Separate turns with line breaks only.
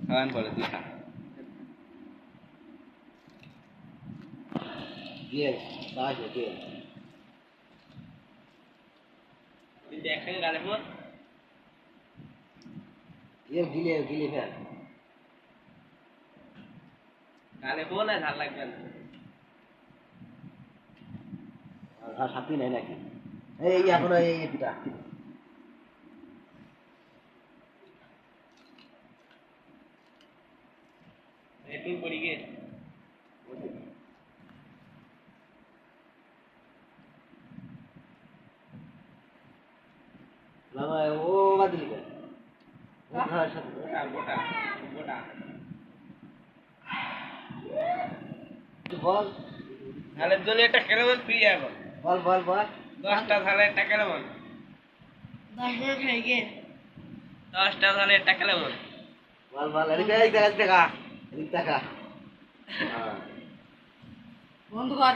খাওয়ান বলে তুই খা
দিয়ে সাহায্য দিয়ে
তুই দেখেন গালে পর
ये गिले गिले फैन
গালে পর না ঝাল লাগবে না
আর হাতি নাই নাকি এই এখন এই পিটা
একটু পড়ি গে
লামা ও বাদলি কে হ্যাঁ সাথে
গোটা গোটা গোটা
বল
ঝালের জন্য একটা কেমন ফ্রি এখন
বল বল বল
10টা ঝালের টাকা কেমন
10 খাই গে
10টা ঝালের টাকা কেমন
বল বল এদিকে টাকা হ্যাঁ
বন্ধ কর